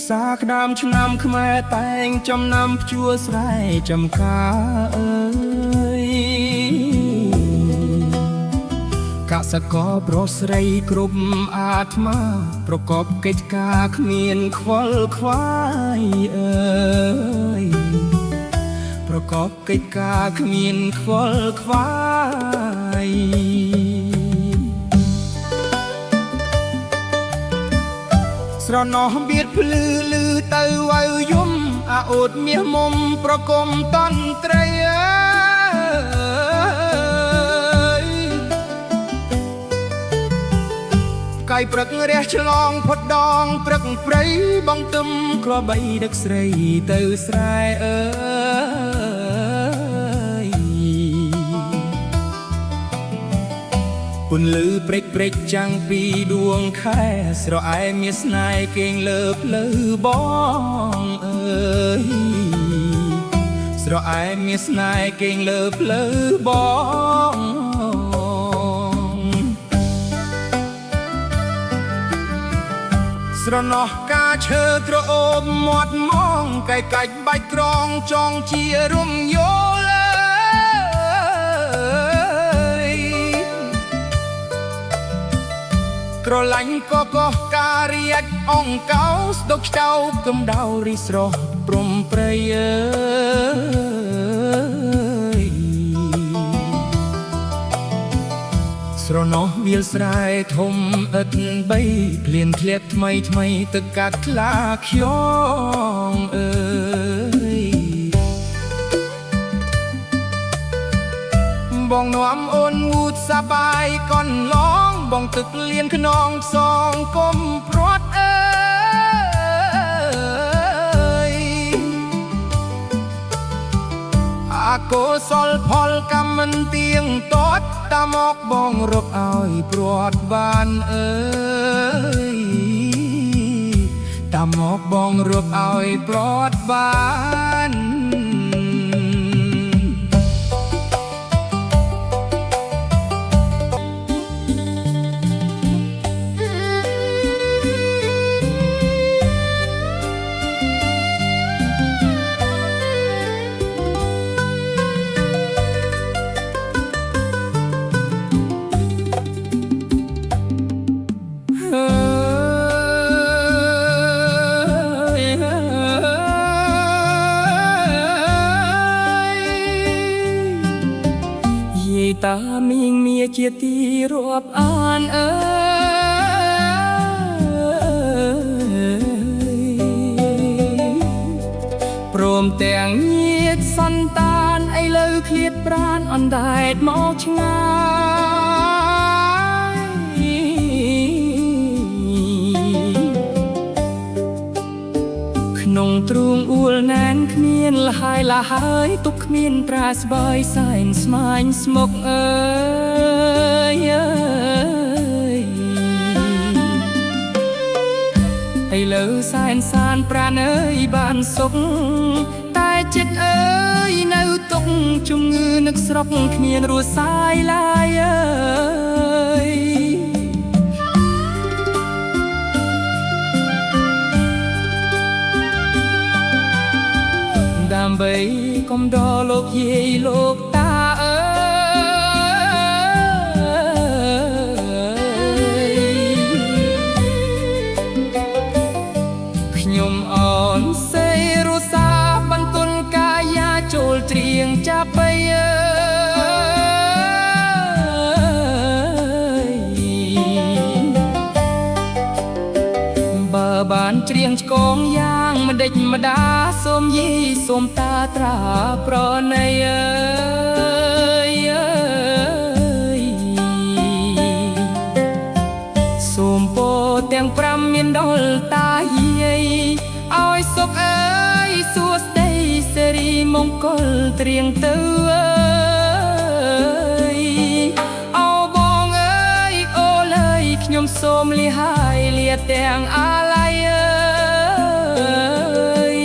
សាក្ដាមឆ្នាំខ្មែរតែងចំណាំជួស្រែចំការអើយកសិករប្រុសស្រីគ្រប់អាត្មាប្រកបកិច្ចការគ្មានខ្វល់ខ្វាយអើយប្រកបកិច្ចការគ្មានខ្វល់ខ្វាយស្រណោះបៀតភ្លឺលឺទៅវៅយំអាអូតមាសមុំប្រគំតន្ត្រីកាយព្រឹករះឆ្លងផុតដងព្រឹកព្រៃបងទឹមក្របីដឹកស្រីទៅស្រែអើយពន្លឺព្រេកព្រេកចាំងពីដួងខែស្រអែមាសស្នេហ៍គេងលើភ្លឺបងអើយស្រអែមាសស្នេហ៍គេងលើភ្លឺបងស្រណោះកាឈើក្រអូបមាត់មងកាយកាច់បាច់ក្រងចងជារំយោលក្រឡាញ់ក៏កោះការរៀកអង្កោស្ដុកចៅកំដៅរីស្រស់ព្រំព្រៃអើយស្រណោះវាលស្រែធំឥតបីភ្លៀនធ្លាក់ថ្មីថ្មីទឹកកាត់ខ្លាខ្យងអើយបងនាំអូនងូតសបាយកនឡងបងទឹកលៀនខ្នងសងកុំព្រាត់អើយអាកុសលផលកម្មមិនទៀងទាត់តាមមកបងរកឲ្យព្រាត់បានអើយតាមមកបងរកឲ្យព្រាត់បានតាមីងមាជាទីរាប់អានអើយព្រមទាំងញាតិសន្តានឥឡូវឃ្លាតប្រានអណ្ដែតមកឆ្ងាយក្នុងទ្រូងអួលណែនគ្មានលហើយលហើយទុកគ្មានត្រាស្បើយសែនស្មាញស្មុកអើយឥឡូវសែនសានប្រាណអើយបានសុខតែចិត្តអើយនៅទុកជំងឺនឹកស្រុកគ្មានរសសាយឡើយអើយដើម្បីកុំដល់លោកយាយលោកតាអើយខ្ញុំអនសេរសាបន្ទុនកាយាចូលត្រៀងចាប់បីអើយបើបានច្រៀងឆ្កងយ៉ាងម្ដេចម្ដាសូមយីសូមតាត្រាប្រណីអើយសូមពោទាំង5មានដល់តាយាយឲ្យសុខអើយសួស្ដីសេរីមង្គលត្រៀងទៅអើយអូបងអើយអូលើយខ្ញុំសូមលាហើយលាទាំងអាល័យអើយ